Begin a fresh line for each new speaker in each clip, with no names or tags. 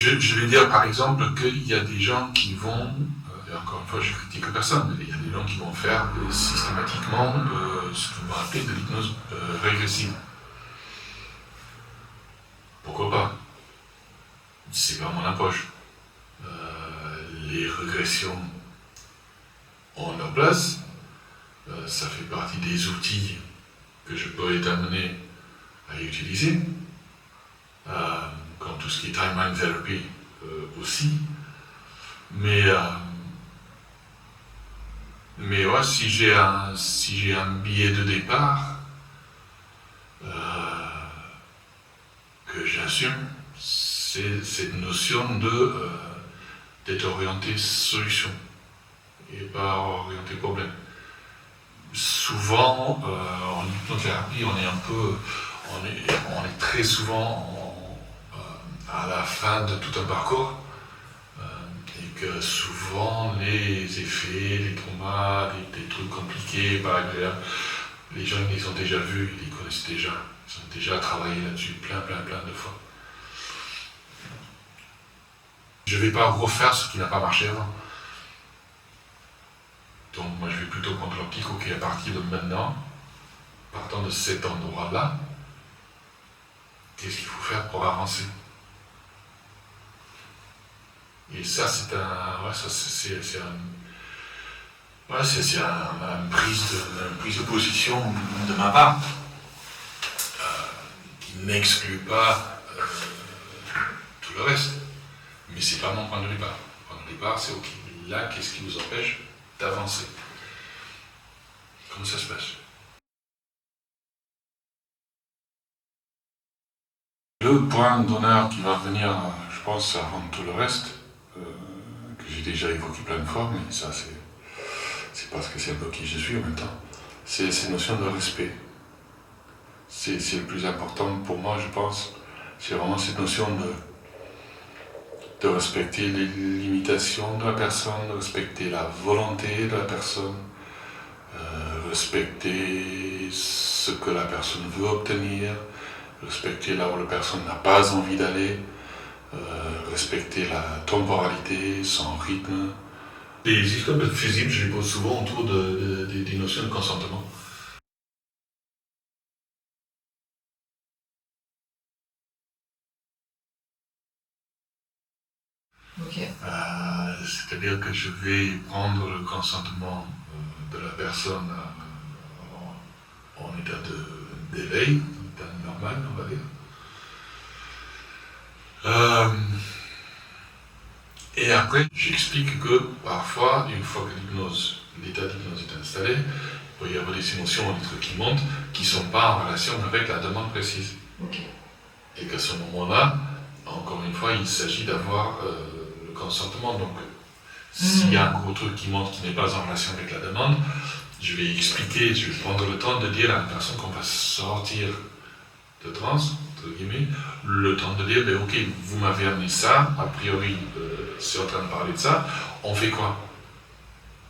Je vais dire par exemple qu'il y a des gens qui vont, et encore une fois je critique personne, mais il y a des gens qui vont faire systématiquement ce qu'on va appeler de l'hypnose régressive. Pourquoi pas? C'est pas mon approche. Les régressions ont leur place, ça fait partie des outils que je peux être amené à utiliser, comme tout ce qui est timeline therapy aussi. Mais ouais, si j'ai un billet de départ que j'assume, c'est cette notion d'être orienté solution et pas orienté problème. Souvent, en hypnothérapie, on est très souvent à la fin de tout un parcours, et que souvent les effets, les traumas, des trucs compliqués, pas agréables, les gens ils les ont déjà vus, ils les connaissent déjà, ils ont déjà travaillé là-dessus plein de fois. Je ne vais pas refaire ce qui n'a pas marché avant. Donc moi je vais plutôt prendre l'optique, ok, à partir de maintenant, partant de cet endroit-là, qu'est-ce qu'il faut faire pour avancer? Et ça c'est une prise de position de ma part, qui n'exclut pas tout le reste. Mais c'est pas mon point de départ. Mon point de départ c'est ok, là qu'est-ce qui vous empêche d'avancer? Comment ça se passe? Le point d'honneur qui va venir, je pense, avant tout le reste, que j'ai déjà évoqué plein de fois, mais ça c'est parce que c'est un peu qui je suis en même temps, c'est cette notion de respect. C'est le plus important pour moi, je pense. C'est vraiment cette notion de respecter les limitations de la personne, de respecter la volonté de la personne, respecter ce que la personne veut obtenir, respecter là où la personne n'a pas envie d'aller, respecter la temporalité, son rythme. Les histoires de fusibles, je les pose souvent autour des notions de consentement.
Okay.
C'est-à-dire que je vais prendre le consentement de la personne en état d'éveil, en état normal, on va dire. Et après, j'explique que parfois, une fois que l'état d'hypnose est installé, il peut y avoir des émotions, des trucs qui montent, qui ne sont pas en relation avec la demande précise.
Okay.
Et qu'à ce moment-là, encore une fois, il s'agit d'avoir le consentement. Donc, s'il y a un gros truc qui monte qui n'est pas en relation avec la demande, je vais expliquer, je vais prendre le temps de dire à la personne qu'on va sortir de transe, entre guillemets, le temps de dire, ben ok, vous m'avez amené ça, a priori, c'est en train de parler de ça, on fait quoi?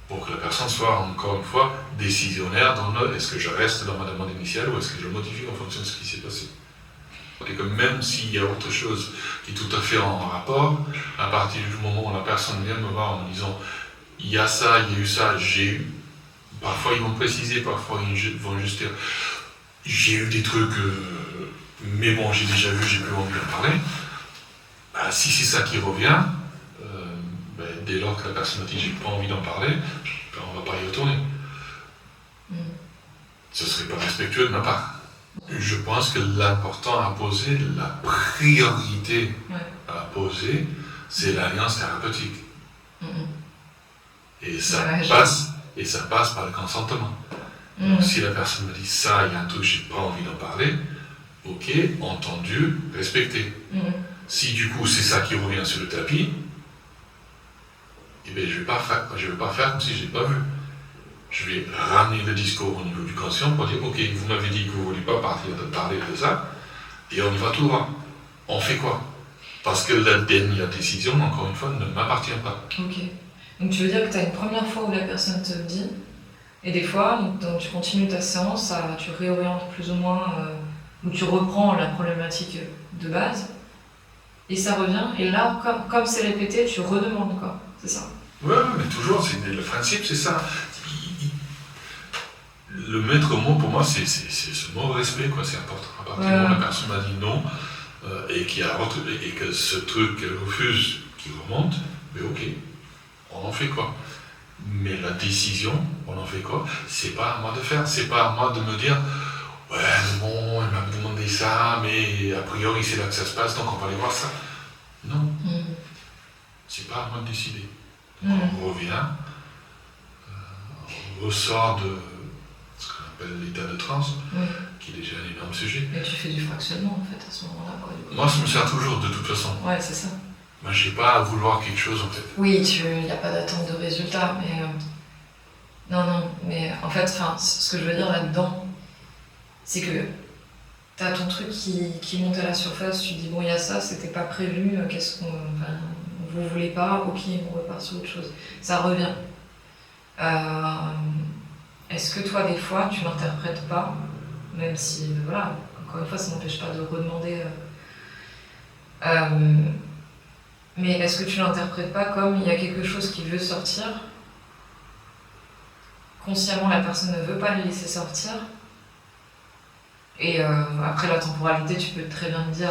Pour que la personne soit, encore une fois, décisionnaire dans est-ce que je reste dans ma demande initiale ou est-ce que je modifie en fonction de ce qui s'est passé. Et que même s'il y a autre chose qui est tout à fait en rapport, à partir du moment où la personne vient me voir en me disant il y a ça, il y a eu ça, j'ai eu. Parfois ils vont préciser, parfois ils vont juste dire j'ai eu des trucs, mais bon, j'ai déjà vu, j'ai plus envie d'en parler. Ben, si c'est ça qui revient, dès lors que la personne a dit j'ai pas envie d'en parler, ben, on va pas y retourner. Ce serait pas respectueux de ma part. Je pense que l'important à poser, la priorité à poser, c'est l'alliance thérapeutique. Et ça passe par le consentement. Donc si la personne me dit ça, il y a un truc, j'ai pas envie d'en parler, ok, entendu, respecté. Si du coup c'est ça qui revient sur le tapis, eh bien, je vais pas faire comme si je l'ai pas vu. Je vais ramener le discours au niveau du conscient pour dire ok, vous m'avez dit que vous ne vouliez pas parler de ça, et on y va tout droit. On fait quoi? Parce que la dernière décision, encore une fois, ne m'appartient pas.
Ok. Donc tu veux dire que tu as une première fois où la personne te le dit, et des fois, donc, tu continues ta séance, tu réorientes plus ou moins, ou tu reprends la problématique de base, et ça revient, et là, comme c'est répété, tu redemandes, quoi. C'est ça.
Ouais, mais toujours, le principe, c'est ça. Le maître mot, pour moi, c'est ce mot respect, quoi. C'est important. À partir du moment où la personne m'a dit non, et que ce truc qu'elle refuse, qui remonte, mais ok, on en fait quoi. Mais la décision, on en fait quoi? C'est pas à moi de faire, c'est pas à moi de me dire ouais, mais bon, elle m'a demandé ça, mais a priori c'est là que ça se passe, donc on va aller voir ça. Non, c'est pas à moi de décider. Donc on revient, on ressort de ce qu'on appelle l'état de transe, qui est déjà un énorme sujet.
Et tu fais du fractionnement en fait à ce moment-là, quoi.
Moi, ça me sert toujours de toute façon.
Ouais, c'est ça.
Moi, je n'ai pas à vouloir quelque chose en fait.
Oui, il n'y a pas d'attente de résultat, mais non, mais en fait, ce que je veux dire là-dedans, c'est que tu as ton truc qui monte à la surface, tu dis bon, il y a ça, c'était pas prévu, vous voulez pas, ok, on repart sur autre chose. Ça revient. Est-ce que toi, des fois, tu l'interprètes pas, même si, voilà, encore une fois, ça n'empêche pas de redemander. Mais est-ce que tu l'interprètes pas comme il y a quelque chose qui veut sortir, consciemment la personne ne veut pas le laisser sortir, et après la temporalité, tu peux très bien te dire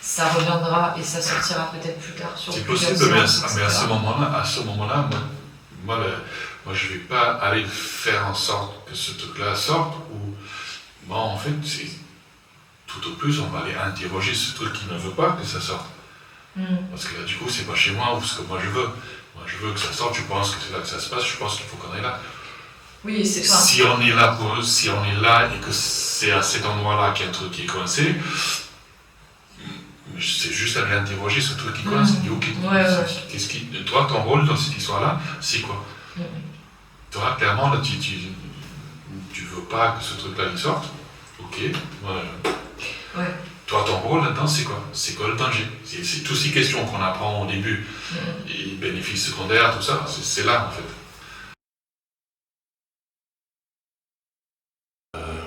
ça reviendra et ça sortira peut-être plus tard sur.
C'est possible, mais à ce moment-là, moi je vais pas aller faire en sorte que ce truc-là sorte, ou moi en fait, c'est tout au plus on va aller interroger ce truc qui ne veut pas que ça sorte. Parce que là, du coup, c'est pas chez moi ou ce que moi je veux. Moi, je veux que ça sorte, je pense que c'est là que ça se passe, je pense qu'il faut qu'on est là.
Oui, c'est ça.
Si on est là pour eux, si on est là et que c'est à cet endroit-là qu'il y a un truc qui est coincé, c'est juste aller interroger ce truc qui coince. Et dire, ok, toi, ton rôle dans cette histoire-là, c'est quoi? Toi, clairement, là, tu veux pas que ce truc-là il sorte. Ok, voilà.
Ouais.
Toi, ton rôle là-dedans, c'est quoi? C'est quoi le danger? C'est toutes ces questions qu'on apprend au début, les bénéfices secondaires, tout ça, c'est là en fait.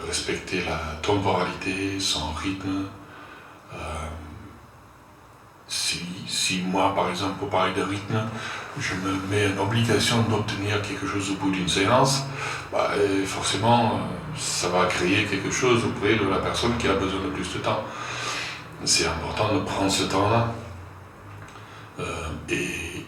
Respecter la temporalité, son rythme. Si moi, par exemple, pour parler de rythme, je me mets une obligation d'obtenir quelque chose au bout d'une séance, forcément, ça va créer quelque chose auprès de la personne qui a besoin de plus de temps. C'est important de prendre ce temps-là et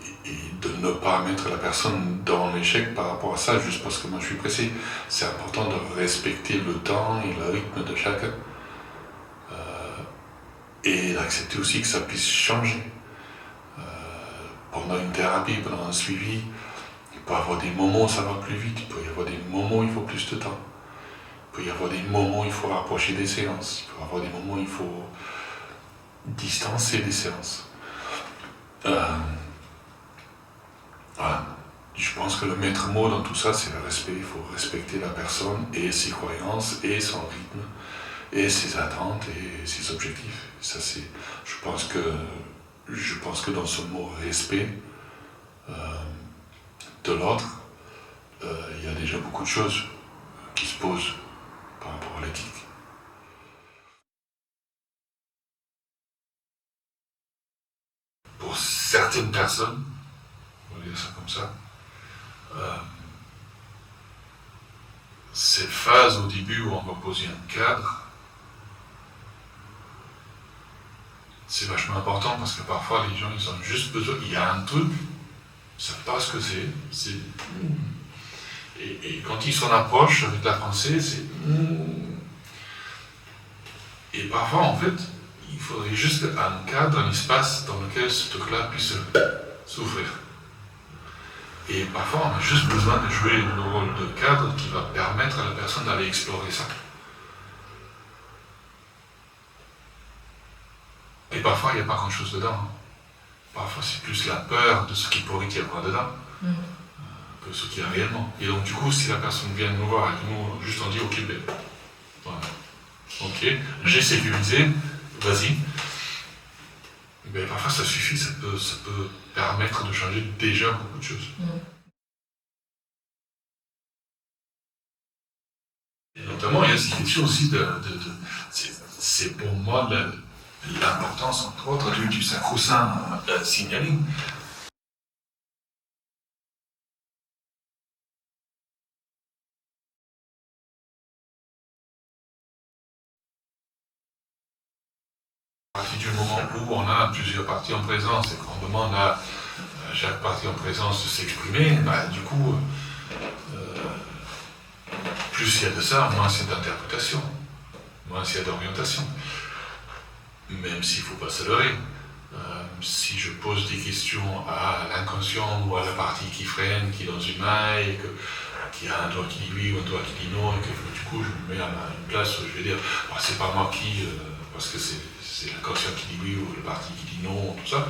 de ne pas mettre la personne dans l'échec par rapport à ça, juste parce que moi je suis pressé. C'est important de respecter le temps et le rythme de chacun. Et d'accepter aussi que ça puisse changer. Pendant une thérapie, pendant un suivi, il peut y avoir des moments où ça va plus vite, il peut y avoir des moments où il faut plus de temps. Il peut y avoir des moments où il faut rapprocher des séances, il peut y avoir des moments où il faut distancer des séances. Voilà. Je pense que le maître mot dans tout ça, c'est le respect. Il faut respecter la personne et ses croyances et son rythme et ses attentes et ses objectifs. Ça, c'est, je pense que dans ce mot respect de l'autre, il y a déjà beaucoup de choses qui se posent par rapport à l'éthique. Pour certaines personnes, on va dire ça comme ça, cette phase au début où on va poser un cadre, c'est vachement important parce que parfois les gens ils ont juste besoin, il y a un truc, ils savent pas ce que c'est. Et quand ils s'en approchent avec la pensée, c'est. Et parfois en fait, il faudrait juste un cadre, un espace dans lequel ce truc-là puisse s'ouvrir. Et parfois on a juste besoin de jouer le rôle de cadre qui va permettre à la personne d'aller explorer ça. Et parfois, il n'y a pas grand-chose dedans. Parfois, c'est plus la peur de ce qu'il pourrait y avoir dedans que ce qu'il y a réellement. Et donc, du coup, si la personne vient nous voir et que nous, juste on dit, ok, ben, voilà. Ok, j'ai sécurisé, vas-y. Ben, parfois, ça suffit, ça peut permettre de changer déjà beaucoup de choses. Et notamment, il y a cette question aussi c'est pour moi l'importance, entre autres, du sacro-saint signaling. À partir du moment où on a plusieurs parties en présence et qu'on demande à chaque partie en présence de s'exprimer, du coup, plus il y a de ça, moins c'est d'interprétation, moins il y a d'orientation. Même s'il ne faut pas se leurrer. Si je pose des questions à l'inconscient ou à la partie qui freine, qui est dans une main, et qu'il y a un doigt qui dit oui ou un doigt qui dit non, et que du coup je me mets à une place où je vais dire c'est pas moi qui, parce que c'est l'inconscient qui dit oui ou la partie qui dit non, tout ça.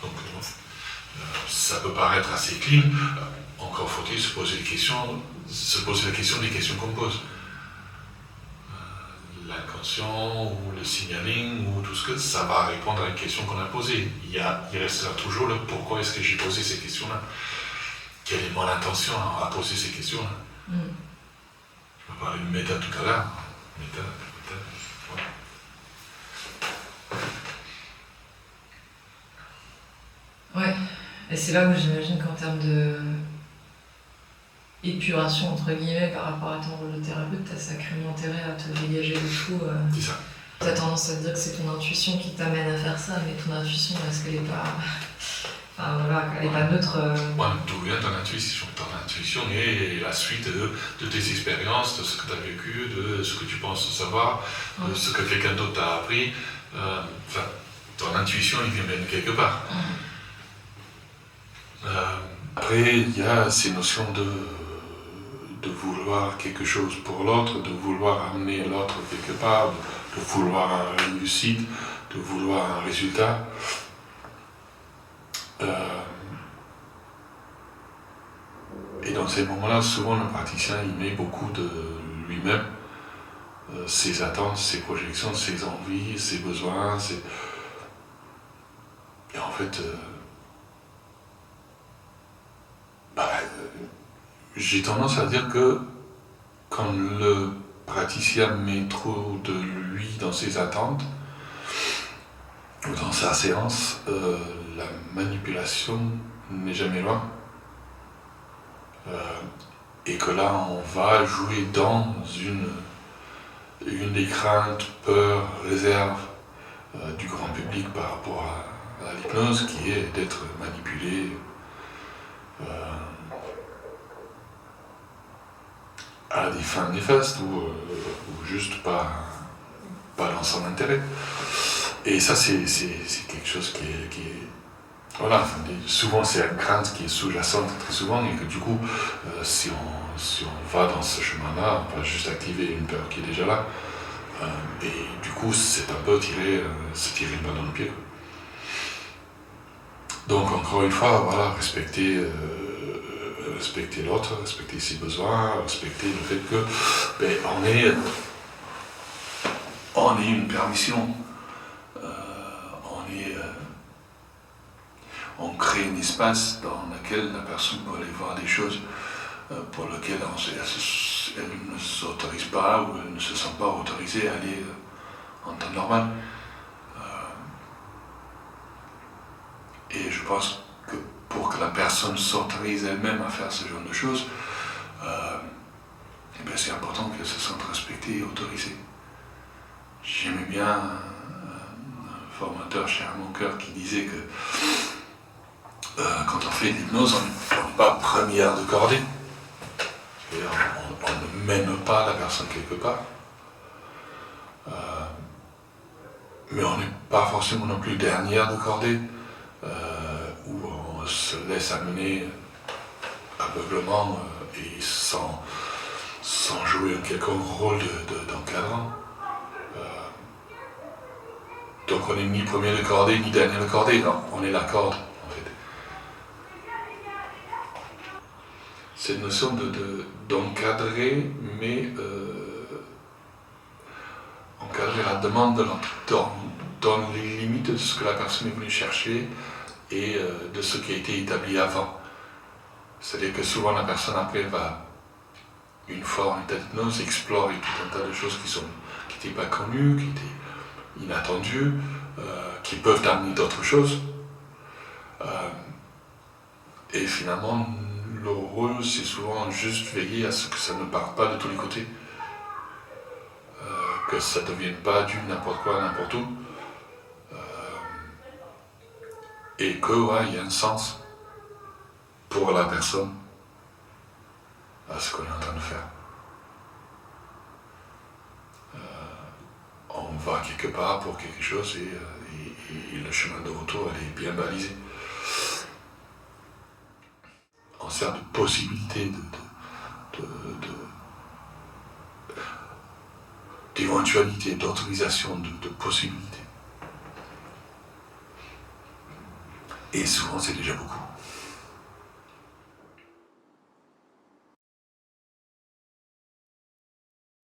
Donc ça peut paraître assez clean. Encore faut-il se poser la question des questions qu'on pose. L'inconscient ou le signaling ou tout ce que ça va répondre à une question qu'on a posée. Il restera toujours le pourquoi est-ce que j'ai posé ces questions-là. Quelle est mon intention à poser ces questions-là. Je me parlais de méta tout à l'heure. Méta.
Ouais. Et c'est là où j'imagine qu'en termes de épuration entre guillemets par rapport à ton rôle de thérapeute, t'as sacrément intérêt à te dégager de tout.
C'est ça.
T'as tendance à te dire que c'est ton intuition qui t'amène à faire ça, mais ton intuition, est-ce qu'elle est pas... Enfin voilà, elle est pas neutre.
D'où vient ton intuition? Ton intuition est la suite de tes expériences, de ce que tu as vécu, de ce que tu penses savoir, de ce que quelqu'un d'autre t'a appris. Ton intuition, il vient bien de quelque part. Après, il y a ces notions de vouloir quelque chose pour l'autre, de vouloir amener l'autre quelque part, de vouloir une réussite, de vouloir un résultat. Et dans ces moments-là, souvent le praticien il met beaucoup de lui-même, ses attentes, ses projections, ses envies, ses besoins. Et en fait, j'ai tendance à dire que quand le praticien met trop de lui dans ses attentes, ou dans sa séance, la manipulation n'est jamais loin. Et que là, on va jouer dans une des craintes, peurs, réserves du grand public par rapport à l'hypnose, qui est d'être manipulé à des fins néfastes ou juste pas dans son intérêt. Et ça, c'est quelque chose qui est voilà, souvent c'est une crainte qui est sous-jacente très souvent, et que du coup, si on va dans ce chemin-là, on va juste activer une peur qui est déjà là. Et du coup, c'est un peu se tirer une balle dans le pied. Donc encore une fois, voilà, respecter l'autre, respecter ses besoins, respecter le fait que on est une permission. On crée un espace dans lequel la personne peut aller voir des choses pour lesquelles elle ne s'autorise pas ou elle ne se sent pas autorisée à aller en temps normal. Et je pense que pour que la personne s'autorise elle-même à faire ce genre de choses, c'est important qu'elle se sente respectée et autorisée. J'aimais bien un formateur cher à mon cœur qui disait que quand on fait de l'hypnose, on n'est pas première de cordée. On ne mène pas la personne quelque part. Mais on n'est pas forcément non plus dernière de cordée, où on se laisse amener aveuglement et sans jouer un quelconque rôle d'encadrant. Donc on n'est ni premier de cordée, ni dernier de cordée, non, on est la corde. Cette notion d'encadrer, mais encadrer la demande de l'autre, dans les limites de ce que la personne est venue chercher et de ce qui a été établi avant. C'est-à-dire que souvent la personne après va, une fois en état d'hypnose, explorer tout un tas de choses qui n'étaient pas connues, inattendus, qui peuvent amener d'autres choses. Et finalement, le rôle, c'est souvent juste veiller à ce que ça ne parte pas de tous les côtés. Que ça ne devienne pas du n'importe quoi, n'importe où. Et que, ouais, il y a un sens pour la personne à ce qu'on est en train de faire. On va quelque part pour quelque chose et le chemin de retour, elle est bien balisé. En sert de possibilité d'éventualité, d'autorisation, de possibilité. Et souvent, c'est déjà beaucoup.